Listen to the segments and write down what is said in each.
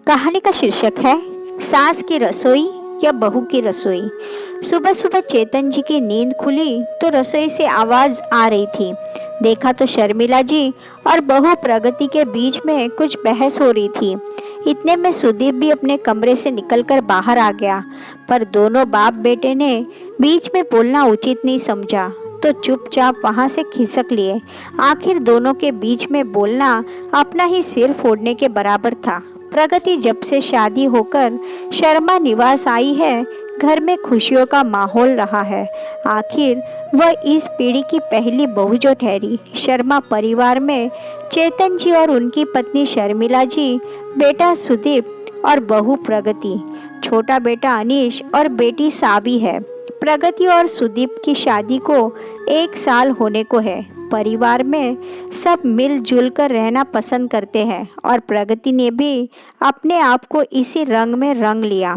कहानी का शीर्षक है सास की रसोई या बहू की रसोई। सुबह सुबह चेतन जी की नींद खुली तो रसोई से आवाज आ रही थी। देखा तो शर्मिला जी और बहू प्रगति के बीच में कुछ बहस हो रही थी। इतने में सुदीप भी अपने कमरे से निकलकर बाहर आ गया, पर दोनों बाप बेटे ने बीच में बोलना उचित नहीं समझा तो चुपचाप वहां से खिसक लिए। आखिर दोनों के बीच में बोलना अपना ही सिर फोड़ने के बराबर था। प्रगति जब से शादी होकर शर्मा निवास आई है, घर में खुशियों का माहौल रहा है। आखिर वह इस पीढ़ी की पहली बहू जो ठहरी। शर्मा परिवार में चेतन जी और उनकी पत्नी शर्मिला जी, बेटा सुदीप और बहू प्रगति, छोटा बेटा अनीश और बेटी साबी है। प्रगति और सुदीप की शादी को 1 साल होने को है। परिवार में सब मिलजुल कर रहना पसंद करते हैं और प्रगति ने भी अपने आप को इसी रंग में रंग लिया।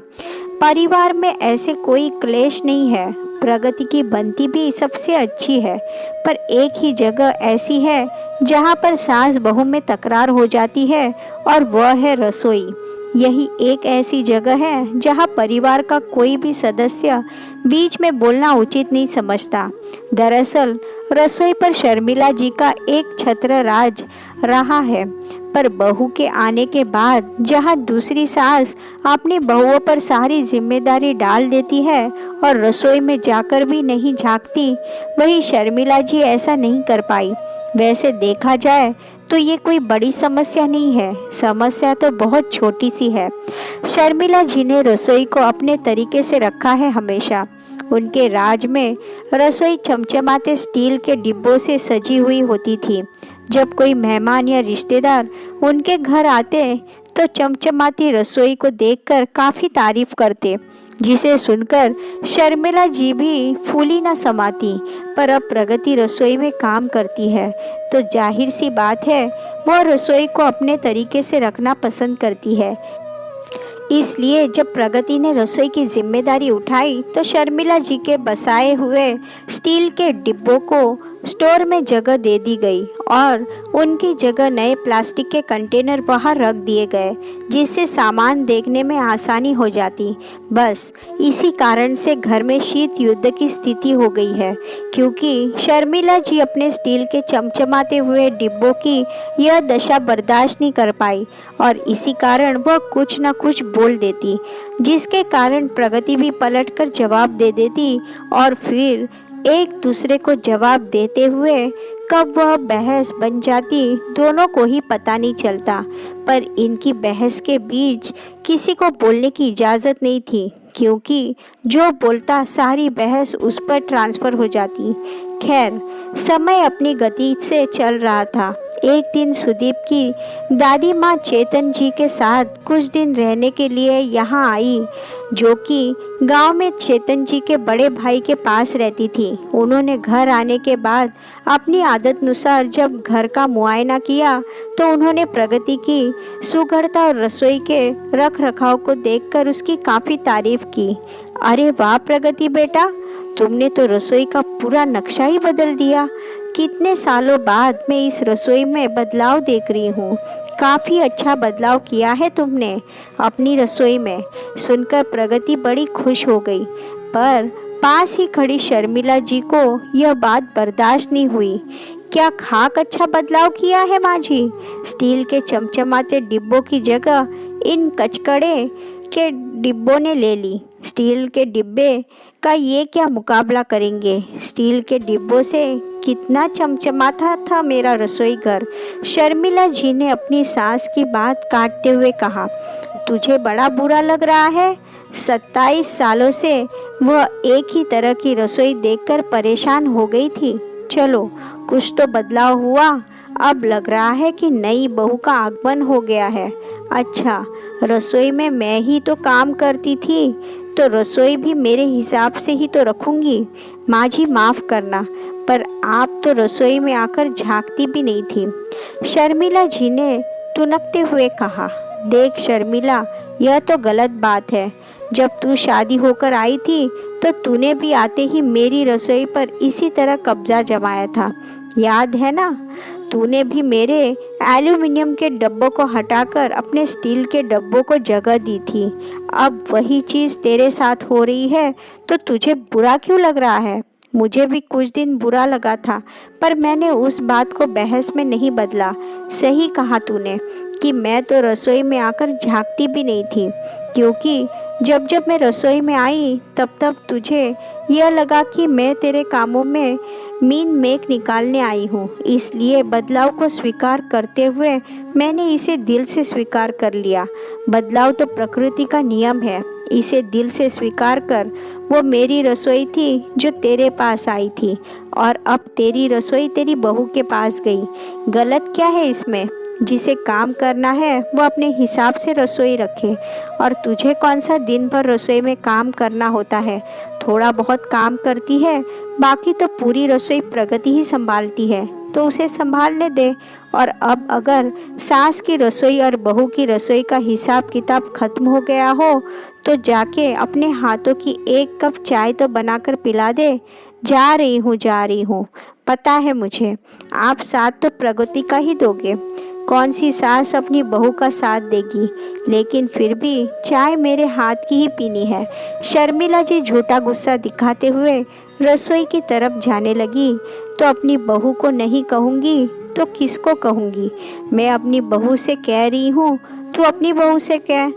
परिवार में ऐसे कोई क्लेश नहीं है। प्रगति की बनती भी सबसे अच्छी है, पर एक ही जगह ऐसी है जहाँ पर सास बहू में तकरार हो जाती है और वह है रसोई। यही एक ऐसी जगह है जहां परिवार का कोई भी सदस्य बीच में बोलना उचित नहीं समझता। दरअसल रसोई पर शर्मिला जी का एक छत्र राज रहा है, पर बहू के आने के बाद जहां दूसरी सास अपनी बहुओं पर सारी जिम्मेदारी डाल देती है और रसोई में जाकर भी नहीं झांकती, वही शर्मिला जी ऐसा नहीं कर पाई। वैसे देखा जाए तो ये कोई बड़ी समस्या नहीं है, समस्या तो बहुत छोटी सी है। शर्मिला जी ने रसोई को अपने तरीके से रखा है हमेशा। उनके राज में रसोई चमचमाते स्टील के डिब्बों से सजी हुई होती थी। जब कोई मेहमान या रिश्तेदार उनके घर आते तो चमचमाती रसोई को देखकर काफ़ी तारीफ करते, जिसे सुनकर शर्मिला जी भी फूली न समाती। पर अब प्रगति रसोई में काम करती है तो जाहिर सी बात है वह रसोई को अपने तरीके से रखना पसंद करती है। इसलिए जब प्रगति ने रसोई की जिम्मेदारी उठाई तो शर्मिला जी के बसाए हुए स्टील के डिब्बों को स्टोर में जगह दे दी गई और उनकी जगह नए प्लास्टिक के कंटेनर बाहर रख दिए गए, जिससे सामान देखने में आसानी हो जाती। बस इसी कारण से घर में शीत युद्ध की स्थिति हो गई है, क्योंकि शर्मिला जी अपने स्टील के चमचमाते हुए डिब्बों की यह दशा बर्दाश्त नहीं कर पाई और इसी कारण वह कुछ न कुछ बोल देती, जिसके कारण प्रगति भी पलटकर जवाब दे देती और फिर एक दूसरे को जवाब देते हुए कब वह बहस बन जाती दोनों को ही पता नहीं चलता। पर इनकी बहस के बीच किसी को बोलने की इजाज़त नहीं थी, क्योंकि जो बोलता सारी बहस उस पर ट्रांसफ़र हो जाती। खैर, समय अपनी गति से चल रहा था। एक दिन सुदीप की दादी माँ चेतन जी के साथ कुछ दिन रहने के लिए यहाँ आई, जो कि गांव में चेतन जी के बड़े भाई के पास रहती थी। उन्होंने घर आने के बाद अपनी आदत अनुसार जब घर का मुआयना किया तो उन्होंने प्रगति की सुघड़ता और रसोई के रख रखाव को देखकर उसकी काफ़ी तारीफ की। अरे वाह प्रगति बेटा, तुमने तो रसोई का पूरा नक्शा ही बदल दिया। कितने सालों बाद मैं इस रसोई में बदलाव देख रही हूँ। काफ़ी अच्छा बदलाव किया है तुमने अपनी रसोई में। सुनकर प्रगति बड़ी खुश हो गई, पर पास ही खड़ी शर्मिला जी को यह बात बर्दाश्त नहीं हुई। क्या खाक अच्छा बदलाव किया है माँ जी? स्टील के चमचमाते डिब्बों की जगह इन कचकड़े के डिब्बों ने ले ली। स्टील के डिब्बे का ये क्या मुकाबला करेंगे? स्टील के डिब्बों से कितना चमचमाता था मेरा रसोई घर। शर्मिला जी ने अपनी सास की बात काटते हुए कहा, तुझे बड़ा बुरा लग रहा है? 27 सालों से वह एक ही तरह की रसोई देखकर परेशान हो गई थी। चलो, कुछ तो बदलाव हुआ। अब लग रहा है कि नई बहू का आगमन हो गया है। अच्छा, रसोई में मैं ही तो काम करती थी, तो रसोई भी मेरे हिसाब से ही तो रखूंगी। माँ जी माफ़ करना, पर आप तो रसोई में आकर झांकती भी नहीं थी। शर्मिला जी ने तुनकते हुए कहा, देख शर्मिला, यह तो गलत बात है। जब तू शादी होकर आई थी तो तूने भी आते ही मेरी रसोई पर इसी तरह कब्जा जमाया था, याद है ना? तूने भी मेरे एल्यूमिनियम के डब्बों को हटाकर अपने स्टील के डब्बों को जगह दी थी। अब वही चीज़ तेरे साथ हो रही है तो तुझे बुरा क्यों लग रहा है? मुझे भी कुछ दिन बुरा लगा था, पर मैंने उस बात को बहस में नहीं बदला। सही कहा तूने कि मैं तो रसोई में आकर झांकती भी नहीं थी, क्योंकि जब जब मैं रसोई में आई तब तब तुझे यह लगा कि मैं तेरे कामों में मीन मेक निकालने आई हूँ। इसलिए बदलाव को स्वीकार करते हुए मैंने इसे दिल से स्वीकार कर लिया। बदलाव तो प्रकृति का नियम है, इसे दिल से स्वीकार कर। वो मेरी रसोई थी जो तेरे पास आई थी, और अब तेरी रसोई तेरी बहू के पास गई। गलत क्या है इसमें? जिसे काम करना है वो अपने हिसाब से रसोई रखे। और तुझे कौन सा दिन भर रसोई में काम करना होता है? थोड़ा बहुत काम करती है, बाकी तो पूरी रसोई प्रगति ही संभालती है, तो उसे संभालने दे। और अब अगर सास की रसोई और बहू की रसोई का हिसाब किताब खत्म हो गया हो तो जाके अपने हाथों की एक कप चाय तो बनाकर पिला दे। जा रही हूँ, पता है मुझे आप साथ तो प्रगति का ही दोगे। कौन सी सास अपनी बहू का साथ देगी? लेकिन फिर भी चाय मेरे हाथ की ही पीनी है। शर्मिला जी झूठा गुस्सा दिखाते हुए रसोई की तरफ जाने लगी। तो अपनी बहू को नहीं कहूँगी तो किसको कहूँगी? मैं अपनी बहू से कह रही हूँ, तू अपनी बहू से कह।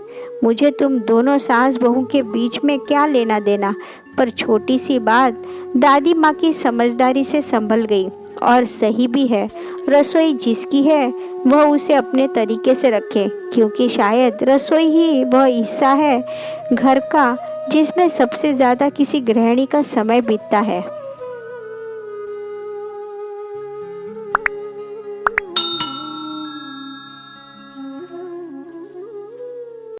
मुझे तुम दोनों सास बहू के बीच में क्या लेना देना? पर छोटी सी बात दादी माँ की समझदारी से संभल गई। और सही भी है, रसोई जिसकी है वह उसे अपने तरीके से रखे, क्योंकि शायद रसोई ही वह हिस्सा है घर का जिसमें सबसे ज़्यादा किसी गृहिणी का समय बीतता है।